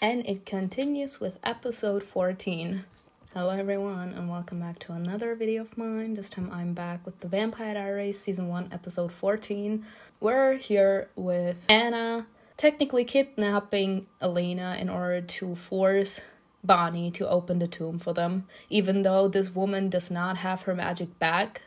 And it continues with episode 14. Hello everyone and welcome back to another video of mine. This time I'm back with the Vampire Diaries season 1 episode 14. We're here with Anna technically kidnapping Elena in order to force Bonnie to open the tomb for them. Even though this woman does not have her magic back.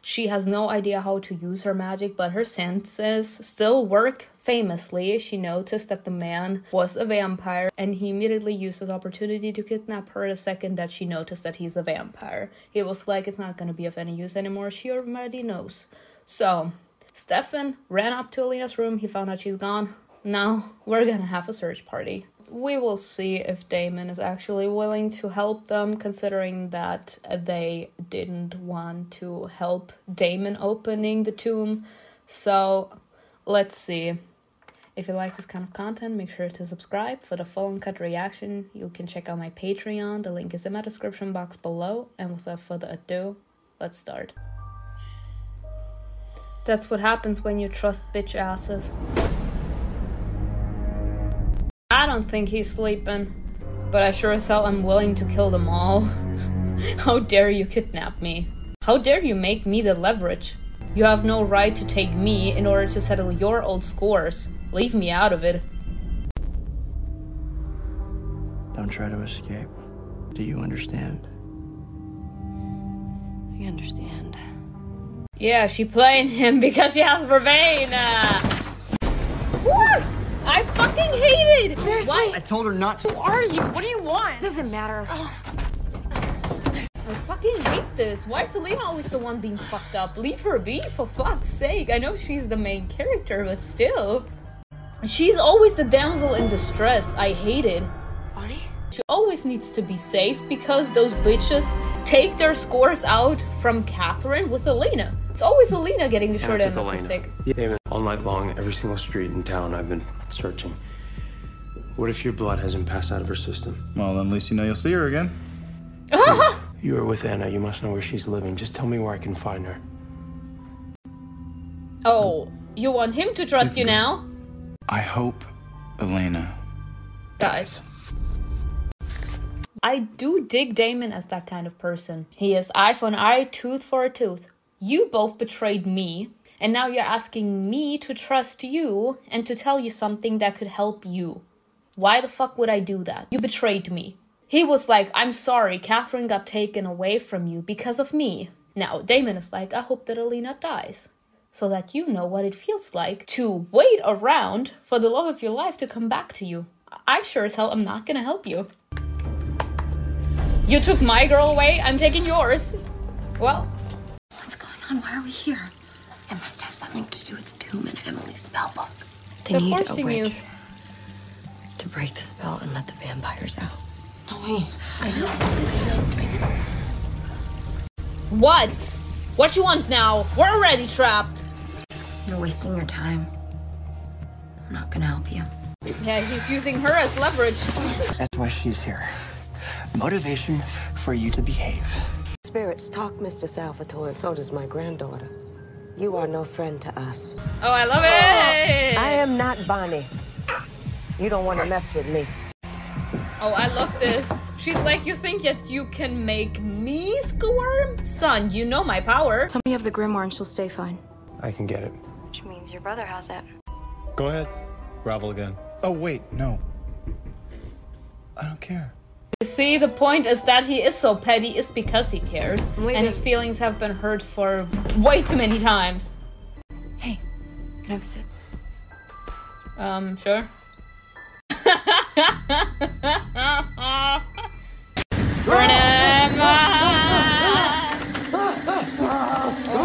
She has no idea how to use her magic, but her senses still work famously. She noticed that the man was a vampire, and he immediately used his opportunity to kidnap her the second that she noticed that he's a vampire. He was like, it's not going to be of any use anymore. She already knows. So, Stefan ran up to Elena's room. He found out she's gone. Now, we're going to have a search party. We will see if Damon is actually willing to help them, considering that they didn't want to help Damon opening the tomb. So, let's see. If you like this kind of content, make sure to subscribe. For the full uncut reaction, you can check out my Patreon. The link is in my description box below. And without further ado, let's start. That's what happens when you trust bitch asses. I don't think he's sleeping, but I sure as hell am willing to kill them all. How dare you kidnap me? How dare you make me the leverage? You have no right to take me in order to settle your old scores. Leave me out of it. Don't try to escape. Do you understand? I understand. Yeah, she playing him because she has Vervain. Woo! I fucking hate it! Seriously? Why? I told her not to. Who are you? What do you want? Doesn't matter. I fucking hate this. Why is Selena always the one being fucked up? Leave her be, for fuck's sake. I know she's the main character, but still. She's always the damsel in distress. I hate it. Bonnie? She always needs to be safe because those bitches take their scores out from Catherine with Elena. It's always Elena getting the short end of the stick. Yeah, Damon, all night long, every single street in town, I've been searching. What if your blood hasn't passed out of her system? Well, then at least you know you'll see her again. You are with Anna. You must know where she's living. Just tell me where I can find her. Oh, you want him to trust you now? I hope Elena. Guys. I do dig Damon as that kind of person. He is eye for an eye, tooth for a tooth. You both betrayed me, and now you're asking me to trust you and to tell you something that could help you. Why the fuck would I do that? You betrayed me. He was like, I'm sorry, Catherine got taken away from you because of me. Now, Damon is like, I hope that Elena dies. So that you know what it feels like to wait around for the love of your life to come back to you. I sure as hell am not gonna help you. You took my girl away, I'm taking yours. Well... What's going on? Why are we here? It must have something to do with the tomb and Emily's spellbook. They They're need a forcing witch you to break the spell and let the vampires out. No way. I know. What? What you want now? We're already trapped. You're wasting your time. I'm not gonna help you. Yeah, he's using her as leverage. That's why she's here. Motivation for you to behave. Spirits talk, Mr. Salvatore, and so does my granddaughter. You are no friend to us. Oh, I love it! I am not Bonnie. You don't want to mess with me. Oh, I love this. She's like, you think that you can make me squirm? Son, you know my power. Tell me you have the grimoire and she'll stay fine. I can get it. Which means your brother has it. Go ahead. Grovel again. Oh, wait, no. I don't care. You see, the point is that he is so petty is because he cares. And his feelings have been hurt for way too many times. Hey, can I have a sip? Sure.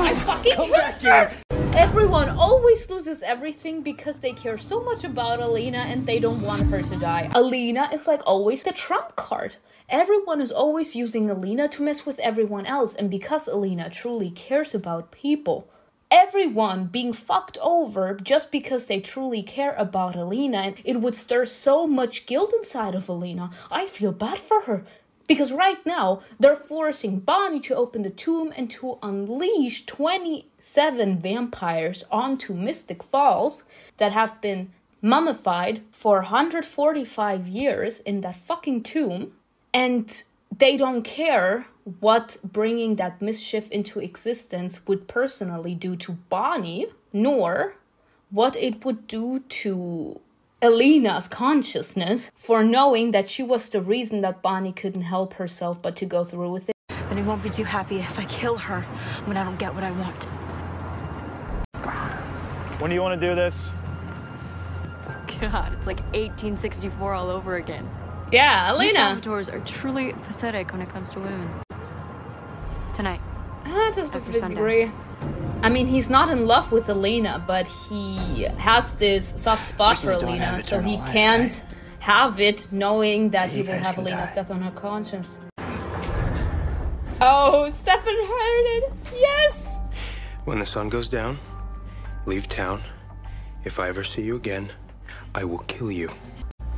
I fucking hate this! Everyone always loses everything because they care so much about Elena and they don't want her to die. Elena is like always the trump card. Everyone is always using Elena to mess with everyone else, and because Elena truly cares about people, everyone being fucked over just because they truly care about Elena, and it would stir so much guilt inside of Elena. I feel bad for her. Because right now, they're forcing Bonnie to open the tomb and to unleash 27 vampires onto Mystic Falls that have been mummified for 145 years in that fucking tomb, and they don't care what bringing that mischief into existence would personally do to Bonnie, nor what it would do to Elena's consciousness for knowing that she was the reason that Bonnie couldn't help herself but to go through with it. Then he won't be too happy if I kill her when I don't get what I want. When do you want to do this? God, it's like 1864 all over again. Yeah, These Elena. Salvatores are truly pathetic when it comes to women. Tonight. To a specific degree. I mean, he's not in love with Elena, but he has this soft spot for Persons don't Elena, have so he eternal life, can't have it knowing that So he you will guys have can Elena's die. death on her conscience. Oh, Stefan heard it! Yes! When the sun goes down, leave town. If I ever see you again, I will kill you.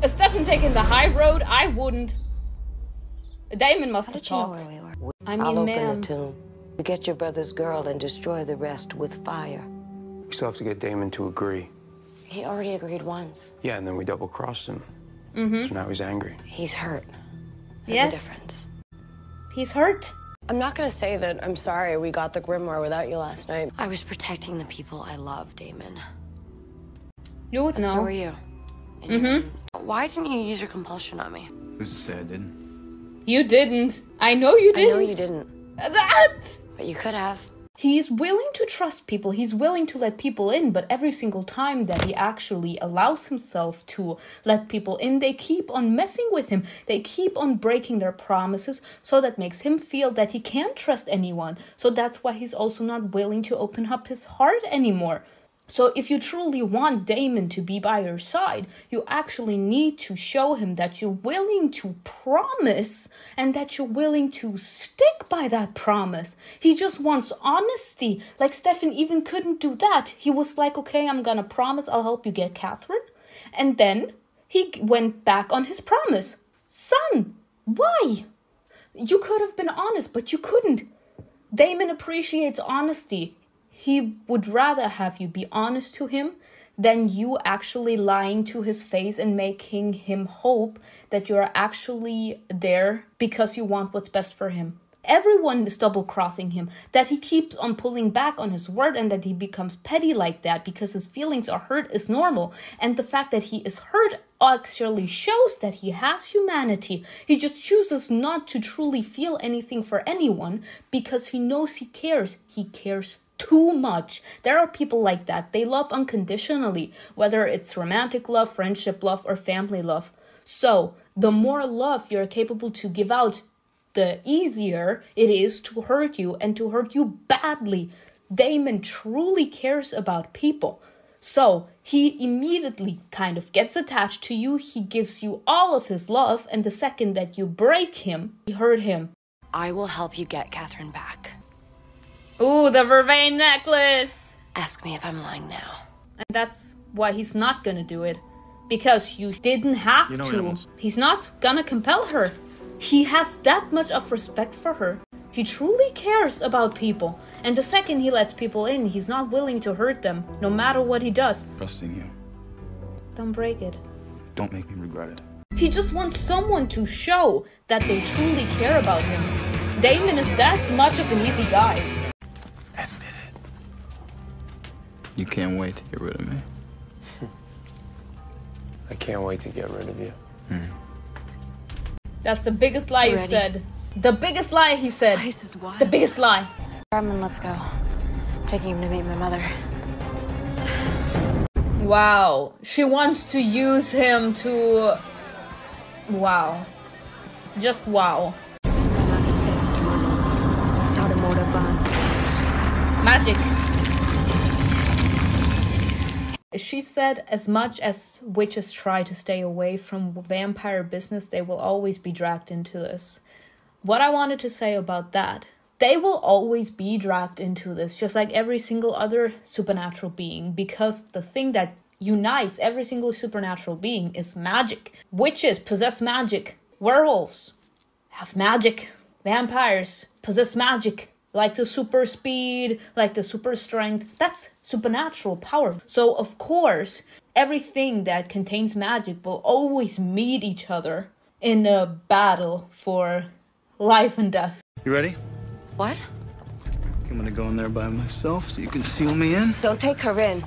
If Stefan taking the high road, I wouldn't. Damon must have Did you know talked. where we were? I I'll mean, open man. the tomb. You get your brother's girl and destroy the rest with fire. We still have to get Damon to agree. He already agreed once. Yeah, and then we double-crossed him. So now he's angry. He's hurt. There's Yes. a difference. He's hurt. I'm not gonna say that I'm sorry we got the grimoire without you last night. I was protecting the people I love, Damon. You would And so know. were you. And why didn't you use your compulsion on me? Who's to say I didn't? You didn't. I know you I didn't. know you didn't, That! But you could have. He's willing to trust people, he's willing to let people in, but every single time that he actually allows himself to let people in, they keep on messing with him. They keep on breaking their promises, so that makes him feel that he can't trust anyone. So that's why he's also not willing to open up his heart anymore. So if you truly want Damon to be by your side, you actually need to show him that you're willing to promise and that you're willing to stick by that promise. He just wants honesty. Like Stefan even couldn't do that. He was like, okay, I'm gonna promise I'll help you get Catherine. And then he went back on his promise. Son, why? You could have been honest, but you couldn't. Damon appreciates honesty. He would rather have you be honest to him than you actually lying to his face and making him hope that you're actually there because you want what's best for him. Everyone is double-crossing him, that he keeps on pulling back on his word and that he becomes petty like that because his feelings are hurt is normal. And the fact that he is hurt actually shows that he has humanity. He just chooses not to truly feel anything for anyone because he knows he cares. He cares too much. There are people like that. They love unconditionally, whether it's romantic love, friendship love, or family love. So, the more love you're capable to give out, the easier it is to hurt you and to hurt you badly. Damon truly cares about people. So, he immediately kind of gets attached to you. He gives you all of his love, and the second that you break him, you hurt him. I will help you get Catherine back. Ooh, the vervain necklace! Ask me if I'm lying now. And that's why he's not gonna do it. Because you didn't have You know to. animals. He's not gonna compel her. He has that much of respect for her. He truly cares about people. And the second he lets people in, he's not willing to hurt them, no matter what he does. Trusting you. Don't break it. Don't make me regret it. He just wants someone to show that they truly care about him. Damon is that much of an easy guy. Admit it. You can't wait to get rid of me. I can't wait to get rid of you. That's the biggest lie he Ready? said. The biggest lie he said. Place is wild. The biggest lie. Roman, let's go. I'm taking him to meet my mother. Wow. She wants to use him to... Wow. Just wow. Magic. She said, as much as witches try to stay away from vampire business, they will always be dragged into this. What I wanted to say about that, they will always be dragged into this, just like every single other supernatural being, because the thing that unites every single supernatural being is magic. Witches possess magic. Werewolves have magic. Vampires possess magic. Like the super speed, like the super strength. That's supernatural power. So, of course, everything that contains magic will always meet each other in a battle for life and death. You ready? What? I'm gonna go in there by myself so you can seal me in. Don't take her in.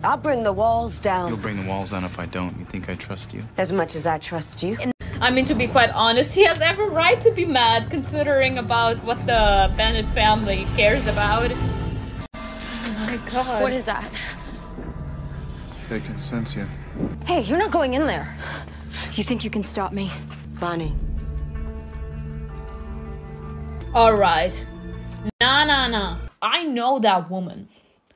I'll bring the walls down. You'll bring the walls down if I don't. You think I trust you? As much as I trust you. I mean, to be quite honest, he has every right to be mad considering about what the Bennett family cares about. Oh my god. What is that? They can sense you. Hey, you're not going in there. You think you can stop me? Bonnie. Alright. Nah. I know that woman.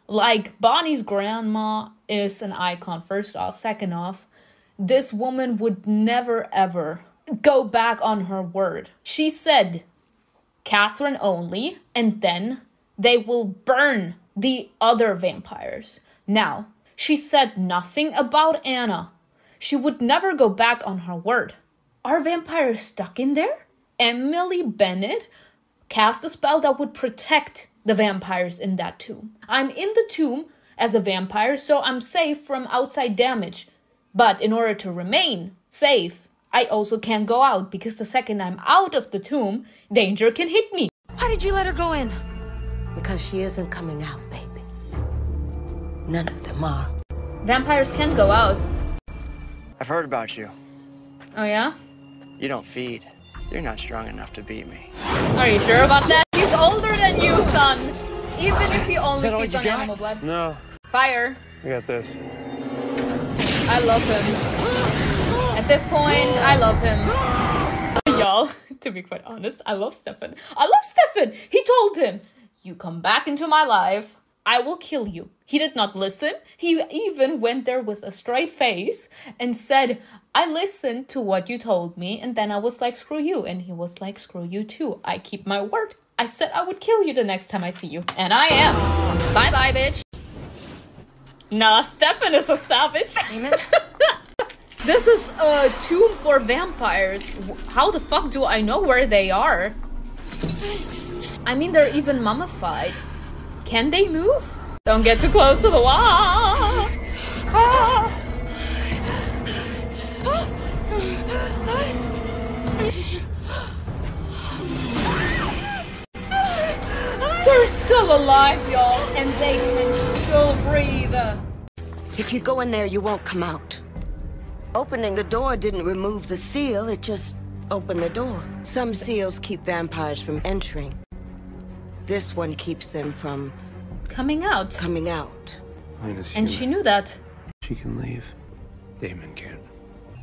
Like, Bonnie's grandma is an icon, first off. Second off, this woman would never ever go back on her word. She said, Catherine only, and then they will burn the other vampires. Now, she said nothing about Anna. She would never go back on her word. Are vampires stuck in there? Emily Bennett cast a spell that would protect the vampires in that tomb. I'm in the tomb as a vampire, so I'm safe from outside damage. But in order to remain safe, I also can't go out, because the second I'm out of the tomb, danger can hit me. Why did you let her go in? Because she isn't coming out, baby. None of them are. Vampires can go out. I've heard about you. Oh yeah? You don't feed. You're not strong enough to beat me. Are you sure about that? He's older than you, son. Even if he only that all feeds you on got? animal blood. No, Fire. I got this. I love him. At this point, I love him. Y'all, to be quite honest, I love Stefan. He told him, you come back into my life, I will kill you. He did not listen. He even went there with a straight face and said, I listened to what you told me, and then I was like, screw you. And he was like, screw you too. I keep my word. I said I would kill you the next time I see you. And I am. Bye-bye, bitch. Nah, Stefan is a savage. This is a tomb for vampires. How the fuck do I know where they are? I mean, they're even mummified. Can they move? Don't get too close to the wall. Ah. They're still alive, y'all, and they can still breathe. If you go in there, you won't come out. Opening the door didn't remove the seal, it just opened the door. Some seals keep vampires from entering. This one keeps them from coming out. And she knew that. She can leave. Damon can't.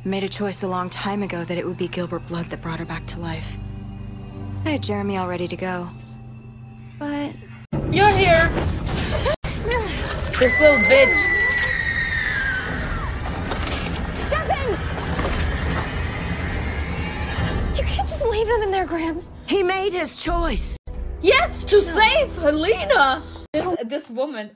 Made a choice a long time ago that it would be Gilbert Blood that brought her back to life. I had Jeremy all ready to go. But... You're here! This little bitch. Stefan! You can't just leave them in there, Grams. He made his choice. Yes, to save Helena! This woman,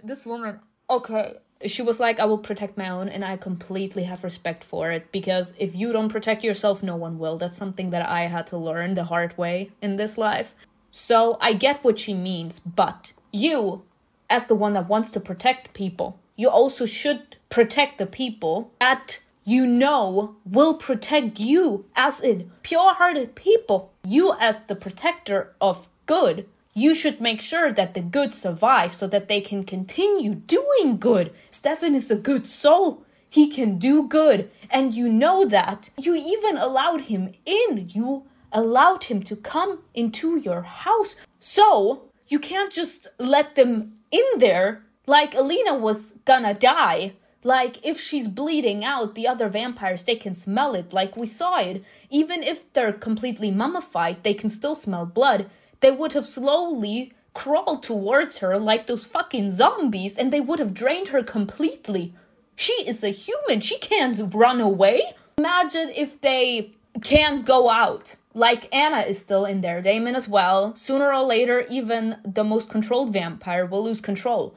okay. She was like, I will protect my own, and I completely have respect for it, because if you don't protect yourself, no one will. That's something that I had to learn the hard way in this life. So I get what she means, but you, as the one that wants to protect people, you also should protect the people that you know will protect you, as in pure-hearted people. You, as the protector of good, you should make sure that the good survive so that they can continue doing good. Stefan is a good soul. He can do good. And you know that. You even allowed him in. You allowed him to come into your house. So you can't just let them in there like Elena was gonna die. Like, if she's bleeding out, the other vampires, they can smell it. Like, we saw it. Even if they're completely mummified, they can still smell blood. They would have slowly crawled towards her like those fucking zombies, and they would have drained her completely. She is a human. She can't run away. Imagine if they can't go out. Like, Anna is still in there, Damon as well. Sooner or later, even the most controlled vampire will lose control.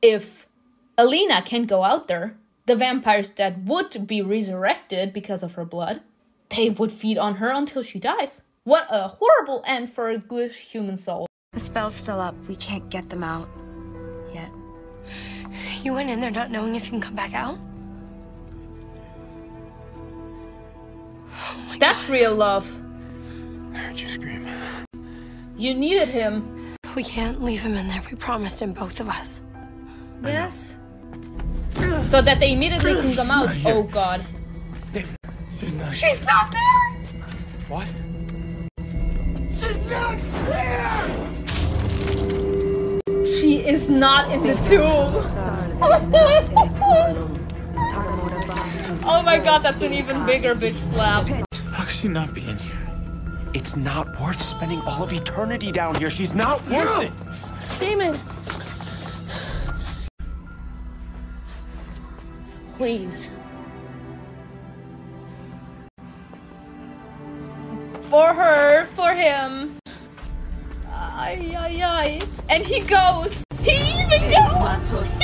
If Elena can't go out there, the vampires that would be resurrected because of her blood, they would feed on her until she dies. What a horrible end for a good human soul. The spell's still up. We can't get them out. Yet. You went in there not knowing if you can come back out? That's real love. I heard you scream. You needed him. We can't leave him in there. We promised him, both of us. Yes. So that they immediately can come out. Oh god. She's not there! What? She is not in the tomb. Oh my god, that's an even bigger bitch slap. How could she not be in here? It's not worth spending all of eternity down here. She's not worth it. Damon! Please. For her, for him. Ay, ay, ay. And he goes. He even goes. He goes.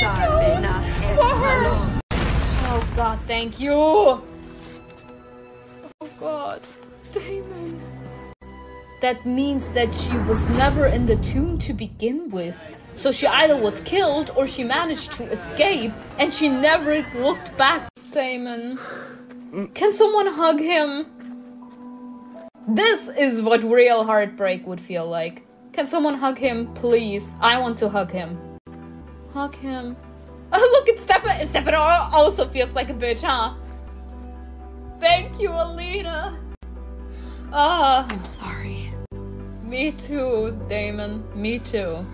For her. Oh god, thank you. Oh god. Damon. That means that she was never in the tomb to begin with. So she either was killed or she managed to escape and she never looked back. Damon. Can someone hug him? This is what real heartbreak would feel like. Can someone hug him, please? I want to hug him. Hug him. Oh, look at Stefan. Stefan also feels like a bitch, huh? Thank you, Elena. I'm sorry. Me too, Damon. Me too.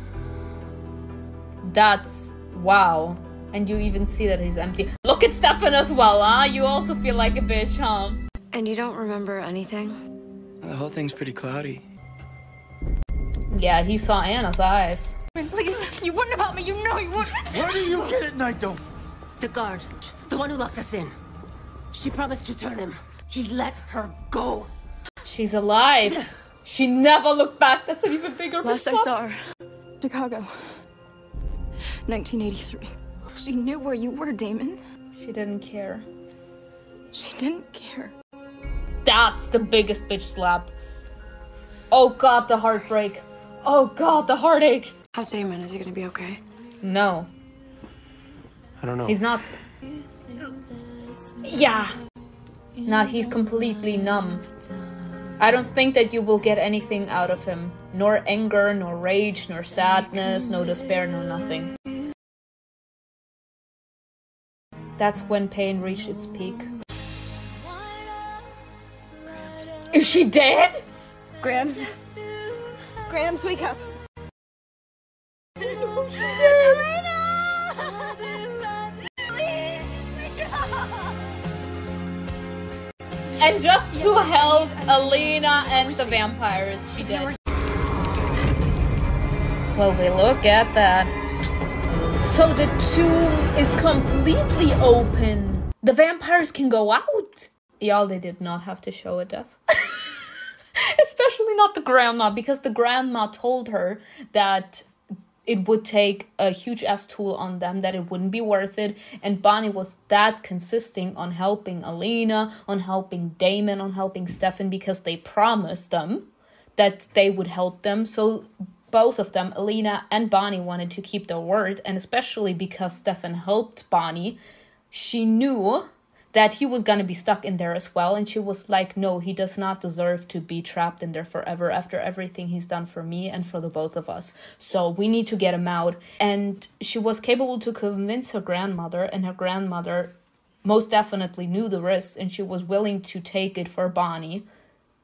That's... wow. And you even see that he's empty. Look at Stefan as well, huh? You also feel like a bitch, huh? And you don't remember anything? The whole thing's pretty cloudy. Yeah, he saw Anna's eyes. Please, you wouldn't have helped me. You know you wouldn't. Where do you get at night, though? The guard, the one who locked us in. She promised to turn him. He let her go. She's alive. She never looked back. That's an even bigger Last I bitch. saw her, Chicago, 1983. She knew where you were, Damon. She didn't care. She didn't care. That's the biggest bitch slap. Oh god, the heartbreak. Oh god, the heartache. How's Damon? Is he gonna be okay? No. I don't know. He's not. Yeah. Nah, he's completely numb. I don't think that you will get anything out of him. Nor anger, nor rage, nor sadness, no despair, no nothing. That's when pain reached its peak. Is she dead? Grams. Grams, wake up. No, she did. And just to help Elena and the vampires, she did. Well, we look at that. So the tomb is completely open. The vampires can go out. Y'all, they did not have to show a death. Especially not the grandma, because the grandma told her that it would take a huge ass toll on them, that it wouldn't be worth it. And Bonnie was that consisting on helping Elena, on helping Damon, on helping Stefan, because they promised them that they would help them. So both of them, Elena and Bonnie, wanted to keep their word. And especially because Stefan helped Bonnie, she knew that he was gonna be stuck in there as well. And she was like, no, he does not deserve to be trapped in there forever after everything he's done for me and for the both of us. So we need to get him out. And she was capable to convince her grandmother, and her grandmother most definitely knew the risks and she was willing to take it for Bonnie.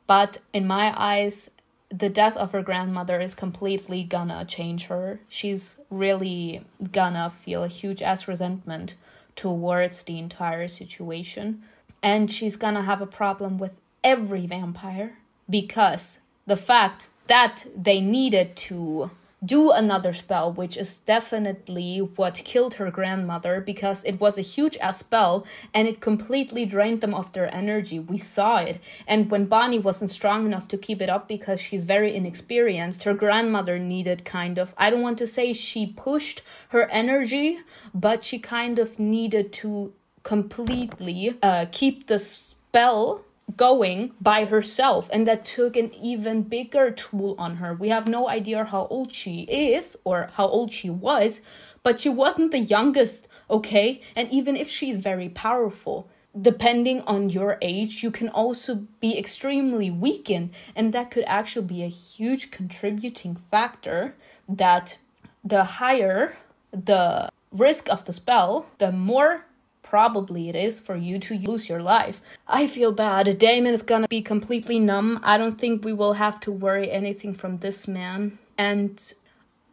But in my eyes, the death of her grandmother is completely gonna change her. She's really gonna feel a huge ass resentment towards the entire situation. And she's gonna have a problem with every vampire, because the fact that they needed to do another spell, which is definitely what killed her grandmother, because it was a huge ass spell and it completely drained them of their energy. We saw it. And when Bonnie wasn't strong enough to keep it up because she's very inexperienced, her grandmother needed kind of, I don't want to say she pushed her energy, but she kind of needed to completely keep the spell going by herself, and that took an even bigger toll on her. We have no idea how old she is or how old she was, but she wasn't the youngest, okay? And even if she's very powerful, depending on your age, you can also be extremely weakened. And that could actually be a huge contributing factor, that the higher the risk of the spell, the more probably it is for you to lose your life. I feel bad. Damon is gonna be completely numb. I don't think we will have to worry anything from this man. And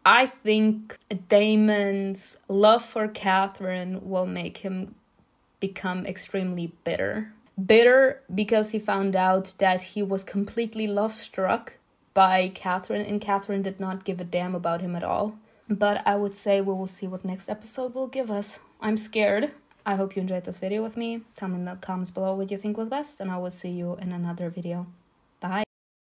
I think Damon's love for Catherine will make him become extremely bitter. Bitter because he found out that he was completely love-struck by Catherine, and Catherine did not give a damn about him at all. But I would say we will see what next episode will give us. I'm scared. I hope you enjoyed this video with me. Tell me in the comments below what you think was best, and I will see you in another video.